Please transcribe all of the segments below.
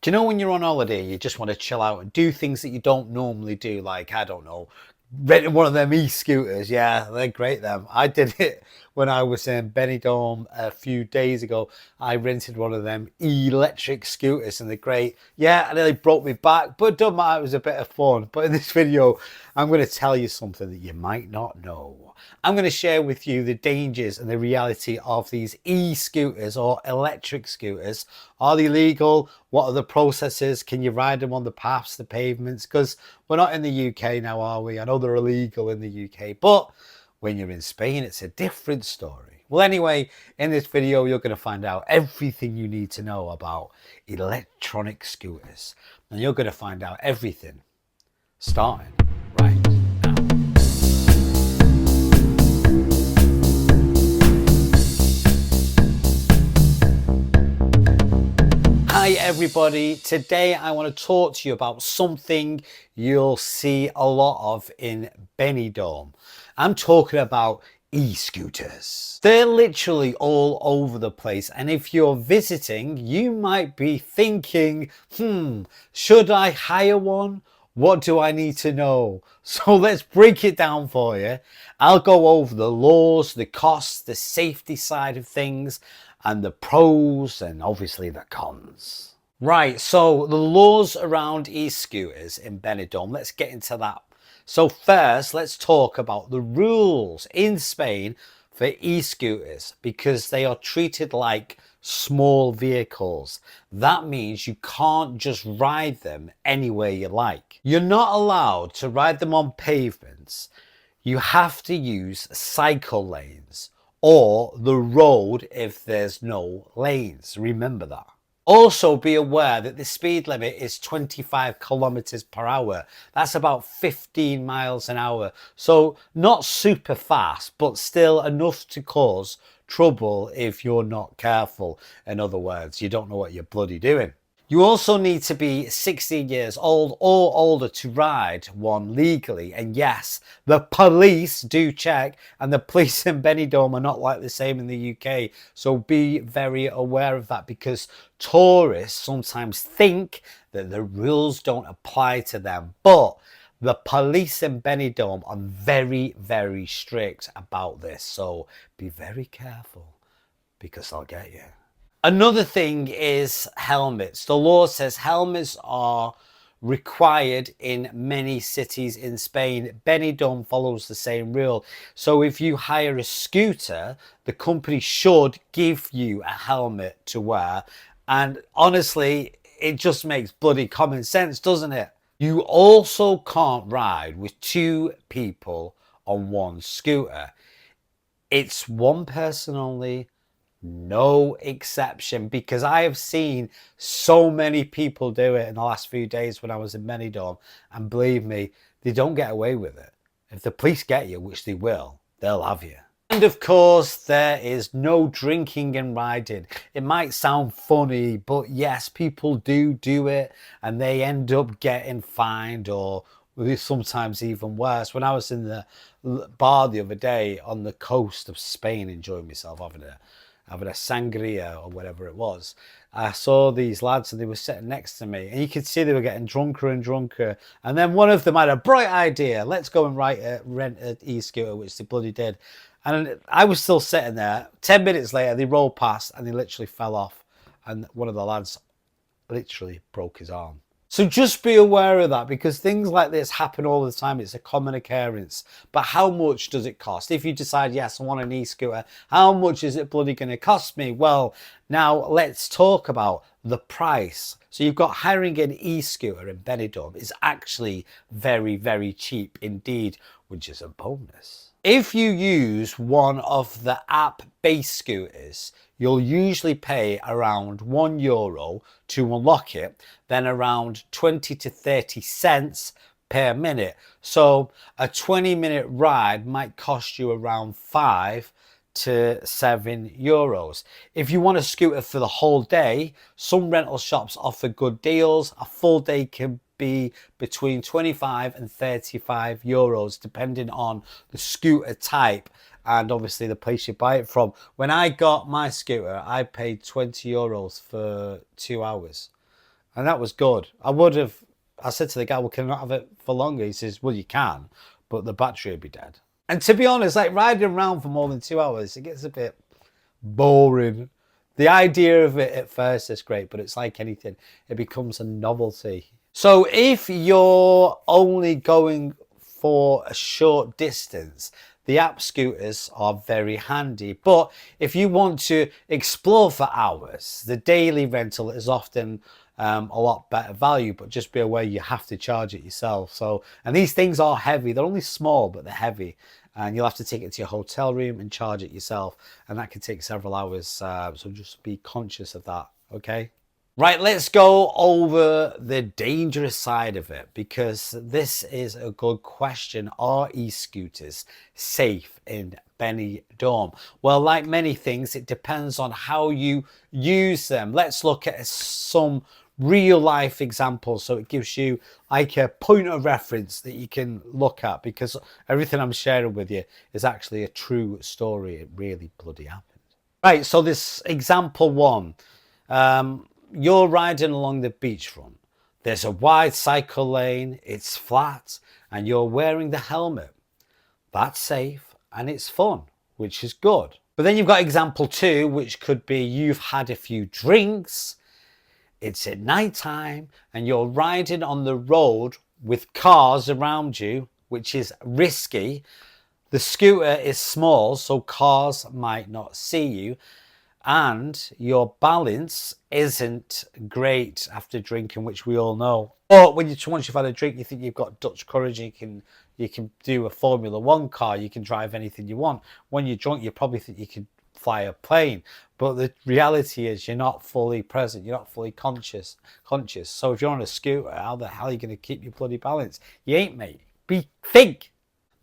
Do you know when you're on holiday, you just want to chill out and do things that you don't normally do? Like, I don't know, renting one of them e-scooters. Yeah, they're great, them. I did it when I was in Benidorm a few days ago. I rented one of them electric scooters and they're great. Yeah, and they broke me back, but it don't matter, it was a bit of fun. But in this video, I'm going to tell you something that you might not know. I'm going to share with you the dangers and the reality of these e-scooters or electric scooters. Are they legal? What are the processes? Can you ride them on the paths, the pavements? Because we're not in the UK now, are we? I know they're illegal in the UK, but when you're in Spain, it's a different story. Well, anyway, in this video, you're going to find out everything you need to know about electronic scooters. And you're going to find out everything starting right now. Hi everybody, today I want to talk to you about something you'll see a lot of in Benidorm. I'm talking about e-scooters. They're literally all over the place, and if you're visiting, you might be thinking, should I hire one? What do I need to know? So let's break it down for you. I'll go over the laws, the costs, the safety side of things, and the pros and obviously the cons. Right, so the laws around e-scooters in Benidorm, let's get into that. So first, let's talk about the rules in Spain for e-scooters, because they are treated like small vehicles. That means you can't just ride them anywhere you like. You're not allowed to ride them on pavements. You have to use cycle lanes or the road if there's no lanes. Remember that. Also be aware that the speed limit is 25 kilometers per hour. That's about 15 miles an hour. So not super fast, but still enough to cause trouble if you're not careful. In other words, you don't know what you're bloody doing. You also need to be 16 years old or older to ride one legally. And yes, the police do check, and the police in Benidorm are not like the same in the UK. So be very aware of that, because tourists sometimes think that the rules don't apply to them. But the police in Benidorm are very, very strict about this. So be very careful, because they'll get you. Another thing is helmets. The law says helmets are required in many cities in Spain. Benidorm follows the same rule. So if you hire a scooter, the company should give you a helmet to wear. And honestly, it just makes bloody common sense, doesn't it? You also can't ride with two people on one scooter. It's one person only. No exception, because I have seen so many people do it in the last few days when I was in Benidorm, and believe me, they don't get away with it. If the police get you, which they will, they'll have you. And of course, there is no drinking and riding. It might sound funny, but yes, people do it, and they end up getting fined, or sometimes even worse. When I was in the bar the other day on the coast of Spain, enjoying myself, having a sangria or whatever it was, I saw these lads and they were sitting next to me, and you could see they were getting drunker and drunker. And then one of them had a bright idea: let's go and rent an e-scooter, which they bloody did. And I was still sitting there. 10 minutes later, they rolled past and they literally fell off. And one of the lads literally broke his arm. So just be aware of that, because things like this happen all the time. It's a common occurrence. But how much does it cost? If you decide, yes, I want an e-scooter, how much is it bloody going to cost me? Well, now let's talk about the price. So you've got hiring an e-scooter in Benidorm is actually very, very cheap indeed, which is a bonus. If you use one of the app-based scooters, you'll usually pay around €1 to unlock it, then around 20 to 30 cents per minute. So a 20-minute ride might cost you around €5 to €7. If you want a scooter for the whole day, some rental shops offer good deals. A full day can be between 25 and €35, depending on the scooter type and obviously the place you buy it from. When I got my scooter, I paid €20 for 2 hours. And that was good. I said to the guy, well, can I not have it for longer? He says, well, you can, but the battery will be dead. And to be honest, like riding around for more than 2 hours, it gets a bit boring. The idea of it at first is great, but it's like anything, it becomes a novelty. So if you're only going for a short distance, the app scooters are very handy. But if you want to explore for hours, the daily rental is often a lot better value, but just be aware you have to charge it yourself. So, and these things are heavy. They're only small, but they're heavy. And you'll have to take it to your hotel room and charge it yourself. And that can take several hours. So just be conscious of that, okay? Right, let's go over the dangerous side of it, because this is a good question. Are e-scooters safe in Benidorm? Well, like many things, it depends on how you use them. Let's look at some real life examples, so it gives you like a point of reference that you can look at, because everything I'm sharing with you is actually a true story. It really bloody happened. Right, so this example one, you're riding along the beachfront. There's a wide cycle lane, it's flat, and you're wearing the helmet. That's safe and it's fun, which is good. But then you've got example two, which could be you've had a few drinks, it's at night time, and you're riding on the road with cars around you, which is risky. The scooter is small, so cars might not see you, and your balance isn't great after drinking, which we all know. But once you've had a drink, you think you've got Dutch courage, you can do a Formula One car, you can drive anything you want. When you're drunk, you probably think you can fly a plane, but the reality is you're not fully present, you're not fully conscious. So if you're on a scooter, how the hell are you going to keep your bloody balance? You ain't, mate. Think.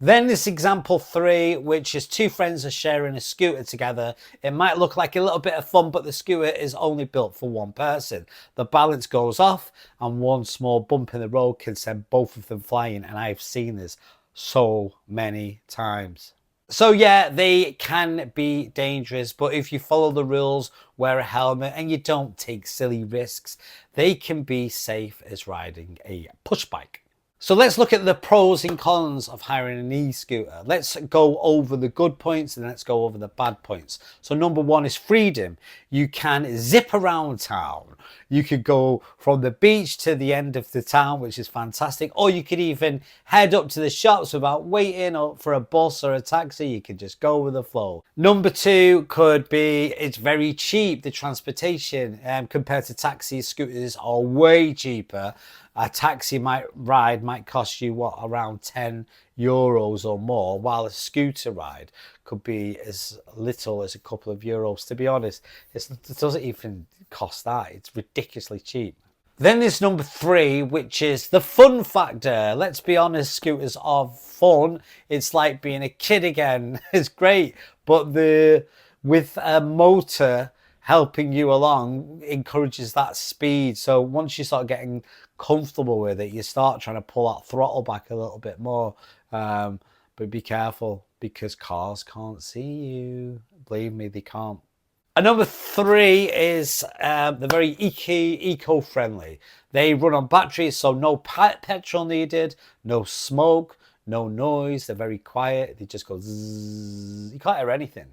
Then this example three, which is two friends are sharing a scooter together. It might look like a little bit of fun, but the scooter is only built for one person. The balance goes off and one small bump in the road can send both of them flying. And I've seen this so many times. So yeah, they can be dangerous, but if you follow the rules, wear a helmet and you don't take silly risks, they can be safe as riding a push bike. So let's look at the pros and cons of hiring an e-scooter. Let's go over the good points and let's go over the bad points. So number one is freedom. You can zip around town. You could go from the beach to the end of the town, which is fantastic. Or you could even head up to the shops without waiting for a bus or a taxi. You can just go with the flow. Number two could be it's very cheap. The transportation compared to taxis, scooters are way cheaper. A taxi ride might cost you around €10 or more, while a scooter ride could be as little as a couple of euros. To be honest, it doesn't even cost that. It's ridiculously cheap. Then there's number three, which is the fun factor. Let's be honest, scooters are fun. It's like being a kid again. It's great, but with a motor helping you along encourages that speed. So once you start getting comfortable with it, you start trying to pull that throttle back a little bit more. But be careful, because cars can't see you. Believe me, they can't. And number three is they're very eco-friendly. They run on batteries, so no petrol needed, no smoke, no noise. They're very quiet. They just go zzz. You can't hear anything.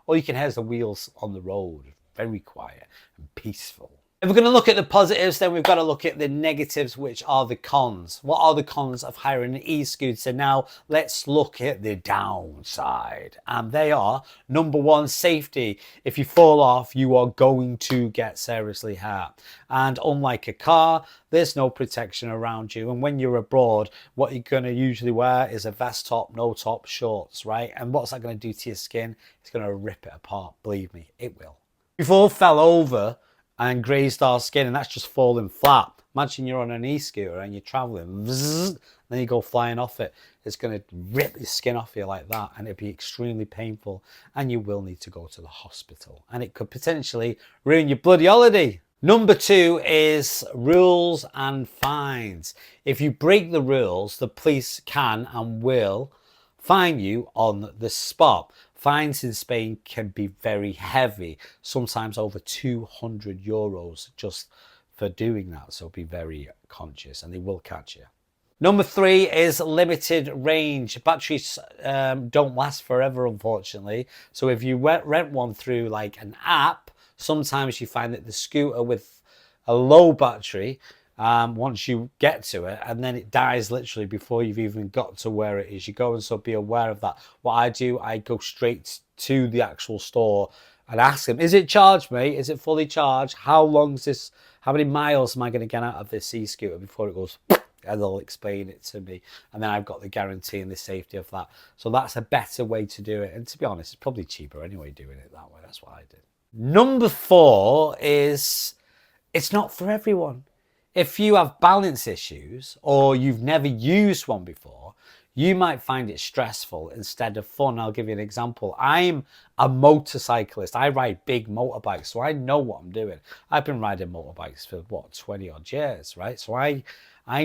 All you can hear is the wheels on the road. Very quiet and peaceful. If we're going to look at the positives, then we've got to look at the negatives, which are the cons. What are the cons of hiring an e-scooter? Now, let's look at the downside. And they are, number one, safety. If you fall off, you are going to get seriously hurt. And unlike a car, there's no protection around you. And when you're abroad, what you're going to usually wear is a vest top, no top, shorts, right? And what's that going to do to your skin? It's going to rip it apart. Believe me, it will. We've all fell over and grazed our skin, and that's just falling flat. Imagine you're on an e-scooter and you're traveling, then you go flying off it. It's going to rip your skin off you like that, and it'd be extremely painful, and you will need to go to the hospital, and it could potentially ruin your bloody holiday. Number two is rules and fines. If you break the rules, the police can and will fine you on the spot. Fines in Spain can be very heavy, sometimes over €200 just for doing that. So be very conscious and they will catch you. Number 3 is limited range. Batteries don't last forever, unfortunately. So if you rent one through like an app, sometimes you find that the scooter with a low battery, once you get to it, and then it dies literally before you've even got to where it is you go. And so be aware of that. What I do, I go straight to the actual store and ask them, is it charged, mate? Is it fully charged? How many miles am I going to get out of this e-scooter before it goes? And they'll explain it to me, and then I've got the guarantee and the safety of that. So that's a better way to do it, and to be honest, it's probably cheaper anyway doing it that way. That's what I did. Number 4 is it's not for everyone. If you have balance issues or you've never used one before, you might find it stressful instead of fun. I'll give you an example. I'm a motorcyclist. I ride big motorbikes, so I know what I'm doing. I've been riding motorbikes for 20 odd years, right? So I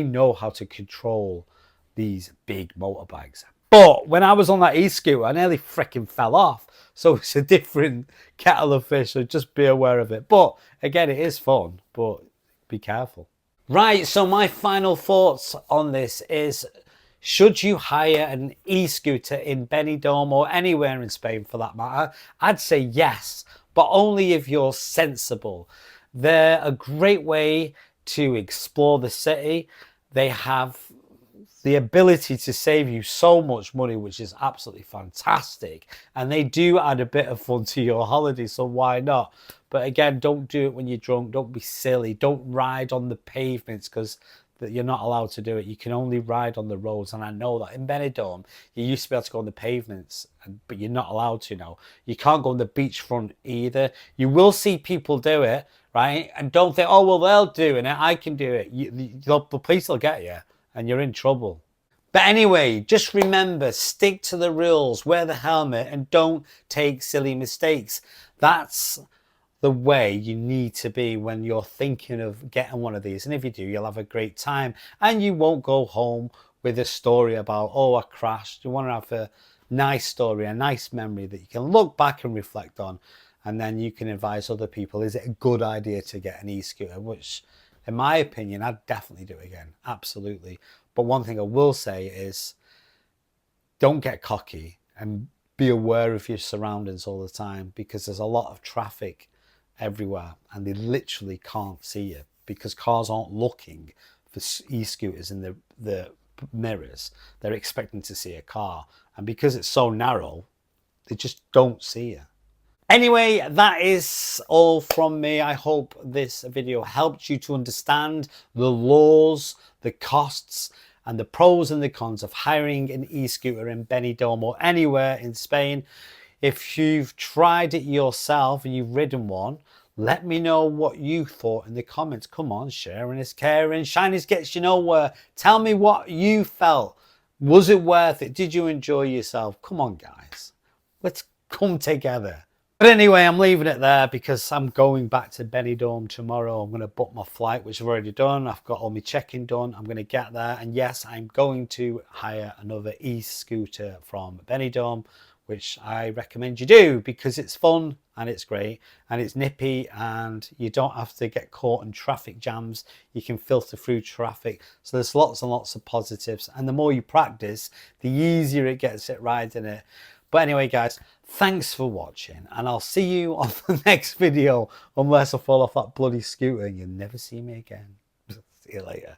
know how to control these big motorbikes. But when I was on that e-scooter, I nearly freaking fell off. So it's a different kettle of fish, so just be aware of it. But again, it is fun, but be careful. Right, so my final thoughts on this is, should you hire an e-scooter in Benidorm or anywhere in Spain for that matter? I'd say yes, but only if you're sensible. They're a great way to explore the city. They have the ability to save you so much money, which is absolutely fantastic. And they do add a bit of fun to your holiday, so why not? But again, don't do it when you're drunk. Don't be silly. Don't ride on the pavements, because you're not allowed to do it. You can only ride on the roads. And I know that in Benidorm, you used to be able to go on the pavements, but you're not allowed to now. You can't go on the beachfront either. You will see people do it, right? And don't think, oh, well, they're doing it, I can do it. The police will get you and you're in trouble. But anyway, just remember, stick to the rules, wear the helmet, and don't take silly mistakes. That's the way you need to be when you're thinking of getting one of these. And if you do, you'll have a great time and you won't go home with a story about, oh, I crashed. You want to have a nice story, a nice memory that you can look back and reflect on, and then you can advise other people, is it a good idea to get an e-scooter? Which, in my opinion, I'd definitely do it again, absolutely. But one thing I will say is, don't get cocky and be aware of your surroundings all the time, because there's a lot of traffic everywhere and they literally can't see you because cars aren't looking for e-scooters in the mirrors. They're expecting to see a car, and because it's so narrow, they just don't see you. Anyway, that is all from me. I hope this video helped you to understand the laws, the costs, and the pros and the cons of hiring an e-scooter in Benidorm or anywhere in Spain. If you've tried it yourself and you've ridden one, let me know what you thought in the comments. Come on, sharing is caring. Shinies gets you nowhere. Tell me what you felt. Was it worth it? Did you enjoy yourself? Come on, guys. Let's come together. But anyway, I'm leaving it there because I'm going back to Benidorm tomorrow. I'm going to book my flight, which I've already done. I've got all my check-in done. I'm going to get there. And yes, I'm going to hire another e-scooter from Benidorm, which I recommend you do because it's fun and it's great and it's nippy and you don't have to get caught in traffic jams. You can filter through traffic. So there's lots and lots of positives. And the more you practice, the easier it gets at riding it. But anyway, guys, thanks for watching and I'll see you on the next video, unless I fall off that bloody scooter and you'll never see me again. See you later.